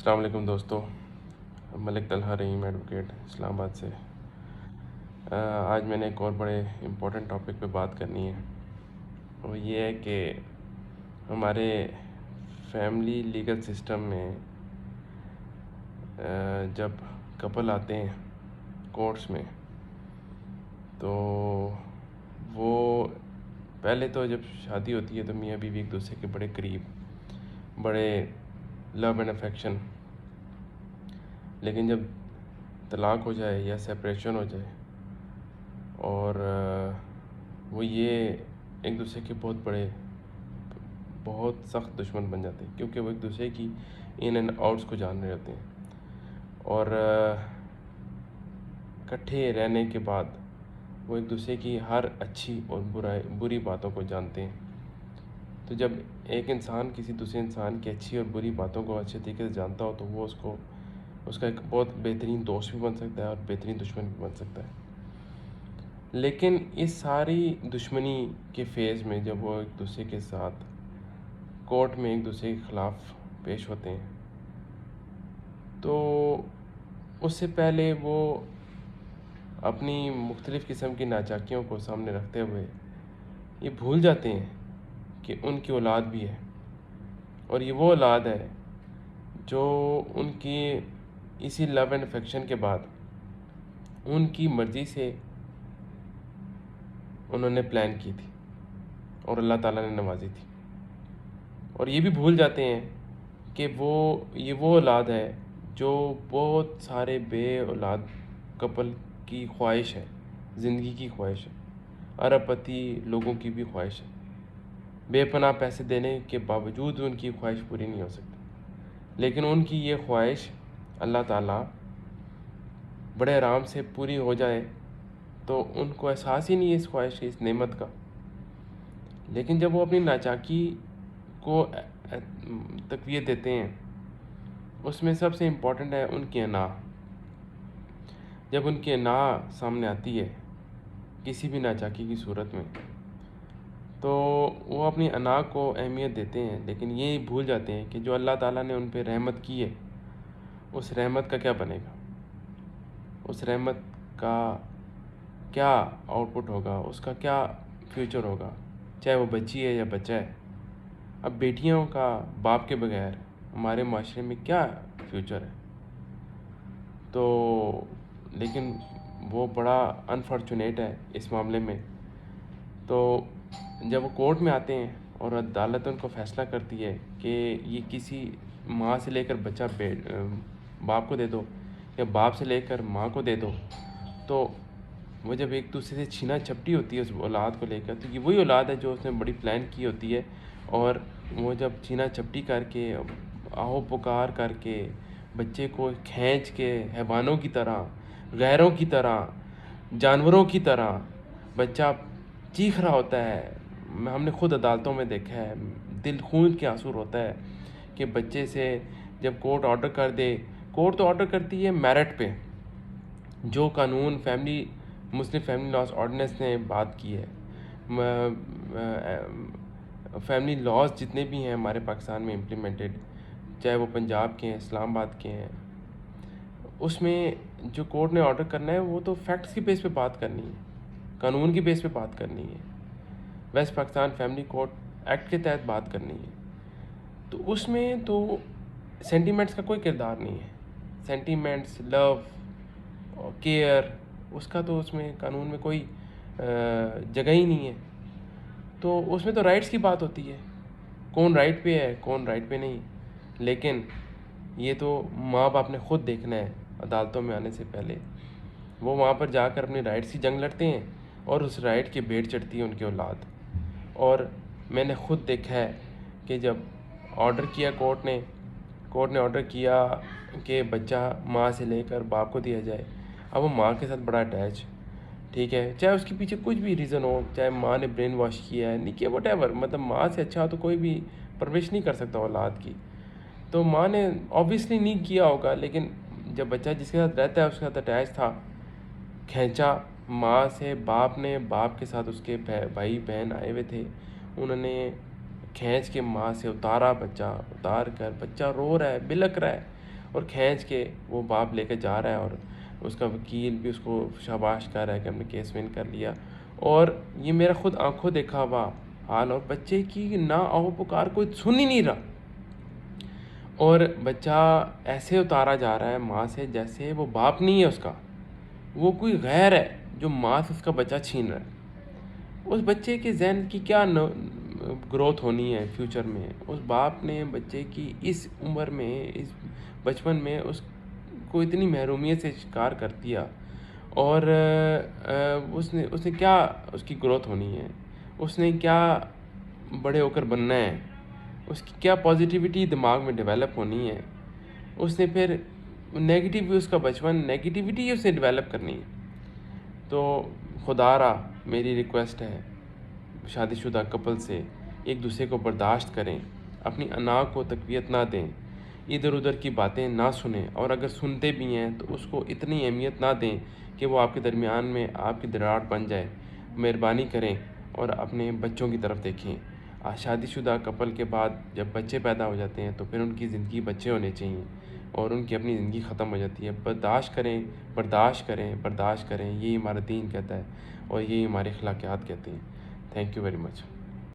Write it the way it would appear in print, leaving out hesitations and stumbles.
السلام علیکم دوستو، ملک طلحہ رحیم ایڈوکیٹ اسلام آباد سے۔ آج میں نے ایک اور بڑے امپورٹنٹ ٹاپک پہ بات کرنی ہے۔ وہ یہ ہے کہ ہمارے فیملی لیگل سسٹم میں جب کپل آتے ہیں کورٹس میں، تو وہ پہلے تو جب شادی ہوتی ہے تو میاں بیوی ایک دوسرے کے بڑے قریب، بڑے لو اینڈ افیکشن، لیکن جب طلاق ہو جائے یا سپریشن ہو جائے اور وہ یہ ایک دوسرے کے بہت سخت دشمن بن جاتے ہیں، کیونکہ وہ ایک دوسرے کی ان اینڈ آؤٹس کو جان رہے ہوتے ہیں، اور اکٹھے رہنے کے بعد وہ ایک دوسرے کی ہر اچھی اور بری باتوں کو جانتے ہیں۔ تو جب ایک انسان کسی دوسرے انسان کی اچھی اور بری باتوں کو اچھے طریقے سے جانتا ہو تو وہ اس کا ایک بہت بہترین دوست بھی بن سکتا ہے اور بہترین دشمن بھی بن سکتا ہے۔ لیکن اس ساری دشمنی کے فیز میں جب وہ ایک دوسرے کے ساتھ کورٹ میں ایک دوسرے کے خلاف پیش ہوتے ہیں تو اس سے پہلے وہ اپنی مختلف قسم کی ناچاکیوں کو سامنے رکھتے ہوئے یہ بھول جاتے ہیں کہ ان کی اولاد بھی ہے، اور یہ وہ اولاد ہے جو ان کی اسی لو اینڈ افیکشن کے بعد ان کی مرضی سے انہوں نے پلان کی تھی اور اللہ تعالیٰ نے نوازی تھی، اور یہ بھی بھول جاتے ہیں کہ یہ وہ اولاد ہے جو بہت سارے بے اولاد کپل کی خواہش ہے، زندگی کی خواہش ہے، ارب پتی لوگوں کی بھی خواہش ہے۔ بے پناہ پیسے دینے کے باوجود ان کی خواہش پوری نہیں ہو سکتی، لیکن ان کی یہ خواہش اللہ تعالیٰ بڑے آرام سے پوری ہو جائے تو ان کو احساس ہی نہیں ہے اس خواہش کی، اس نعمت کا۔ لیکن جب وہ اپنی ناچاکی کو تقویت دیتے ہیں، اس میں سب سے امپورٹنٹ ہے ان کی انا۔ جب ان کی انا سامنے آتی ہے کسی بھی ناچاکی کی صورت میں تو وہ اپنی انا کو اہمیت دیتے ہیں، لیکن یہ بھول جاتے ہیں کہ جو اللہ تعالیٰ نے ان پہ رحمت کی ہے اس رحمت کا کیا بنے گا، اس رحمت کا کیا آؤٹ پٹ ہوگا، اس کا کیا فیوچر ہوگا، چاہے وہ بچی ہے یا بچہ ہے۔ اب بیٹیوں کا باپ کے بغیر ہمارے معاشرے میں کیا فیوچر ہے؟ تو لیکن وہ بڑا انفارچونیٹ ہے اس معاملے میں۔ تو جب وہ کورٹ میں آتے ہیں اور عدالت ان کو فیصلہ کرتی ہے کہ یہ کسی ماں سے لے کر بچہ باپ کو دے دو یا باپ سے لے کر ماں کو دے دو، تو وہ جب ایک دوسرے سے چھینا چھپٹی ہوتی ہے اس اولاد کو لے کر، تو یہ وہی اولاد ہے جو اس نے بڑی پلان کی ہوتی ہے، اور وہ جب چھینا چھپٹی کر کے آہو پکار کر کے بچے کو کھینچ کے حیوانوں کی طرح، غیروں کی طرح، جانوروں کی طرح بچہ چیخ رہا ہوتا ہے، ہم نے خود عدالتوں میں دیکھا ہے، دل خون کے آنسو ہوتا ہے کہ بچے سے جب کورٹ آرڈر کر دے، کورٹ تو آرڈر کرتی ہے میرٹ پہ، جو قانون مسلم فیملی لاز آرڈیننس نے بات کی ہے، فیملی لاز جتنے بھی ہیں ہمارے پاکستان میں امپلیمنٹڈ، چاہے وہ پنجاب کے ہیں، اسلام آباد کے ہیں، اس میں جو کورٹ نے آرڈر کرنا ہے وہ تو فیکٹس کی بیس پہ بات کرنی ہے، قانون کی بیس پہ بات کرنی ہے، west Pakistan family court act کے تحت بات کرنی ہے۔ تو اس میں تو سینٹیمنٹس کا کوئی کردار نہیں ہے، سینٹیمنٹس، لو اور کیئر، اس کا تو اس میں قانون میں کوئی جگہ ہی نہیں ہے۔ تو اس میں تو رائٹس کی بات ہوتی ہے، کون رائٹ پہ ہے کون رائٹ پہ نہیں، لیکن یہ تو ماں باپ نے خود دیکھنا ہے عدالتوں میں آنے سے پہلے۔ وہ وہاں پر جا کر اپنی رائٹس کی جنگ لڑتے ہیں اور اس رائٹ کے بھیڑ چڑھتی ہے ان کی اولاد۔ اور میں نے خود دیکھا ہے کہ جب آرڈر کیا کورٹ نے آرڈر کیا کہ بچہ ماں سے لے کر باپ کو دیا جائے، اب وہ ماں کے ساتھ بڑا اٹیچ، ٹھیک ہے، چاہے اس کے پیچھے کچھ بھی ریزن ہو، چاہے ماں نے برین واش کیا ہے نہیں کیا، وٹ ایور، مطلب ماں سے اچھا تو کوئی بھی پرورش نہیں کر سکتا اولاد کی، تو ماں نے آبویسلی نہیں کیا ہوگا، لیکن جب بچہ جس کے ساتھ رہتا ہے اس کے ساتھ اٹیچ تھا، کھینچا ماں سے، باپ کے ساتھ اس کے بھائی بہن آئے ہوئے تھے، انہوں نے کھینچ کے ماں سے اتارا، اتار کر بچہ رو رہا ہے، بلک رہا ہے، اور کھینچ کے وہ باپ لے کے جا رہا ہے، اور اس کا وکیل بھی اس کو شاباش کر رہا ہے کہ ہم نے کیس ون کر لیا. اور یہ میرا خود آنکھوں دیکھا ہوا حال، اور بچے کی نہ آہو پکار کوئی سن ہی نہیں رہا، اور بچہ ایسے اتارا جا رہا ہے ماں سے جیسے وہ باپ نہیں ہے اس کا، وہ کوئی غیر ہے جو ماں سے اس کا بچہ چھین رہا ہے. اس بچے کے ذہن کی کیا گروتھ ہونی ہے فیوچر میں. اس باپ نے بچے کی اس عمر میں، اس بچپن میں اس کو اتنی محرومیت سے شکار کر دیا، اور اس نے کیا اس کی گروتھ ہونی ہے، اس نے کیا بڑے ہو کر بننا ہے، اس کی کیا پازیٹیوٹی دماغ میں ڈیولپ ہونی ہے. اس نے پھر نیگیٹیو بھی، اس کا بچپن نیگیٹیوٹی اس نے ڈیولپ کرنی ہے. تو خدا را میری ریکویسٹ ہے شادی شدہ کپل سے، ایک دوسرے کو برداشت کریں، اپنی انا کو تقویت نہ دیں، ادھر ادھر کی باتیں نہ سنیں، اور اگر سنتے بھی ہیں تو اس کو اتنی اہمیت نہ دیں کہ وہ آپ کے درمیان میں آپ کی دراڑ بن جائے. مہربانی کریں اور اپنے بچوں کی طرف دیکھیں. شادی شدہ کپل کے بعد جب بچے پیدا ہو جاتے ہیں تو پھر ان کی زندگی بچے ہونے چاہیے، اور ان کی اپنی زندگی ختم ہو جاتی ہے. برداشت کریں، برداشت کریں، برداشت کریں، یہی ہمارا دین کہتا ہے اور یہی ہمارے اخلاقیات کہتے ہیں. Thank you very much.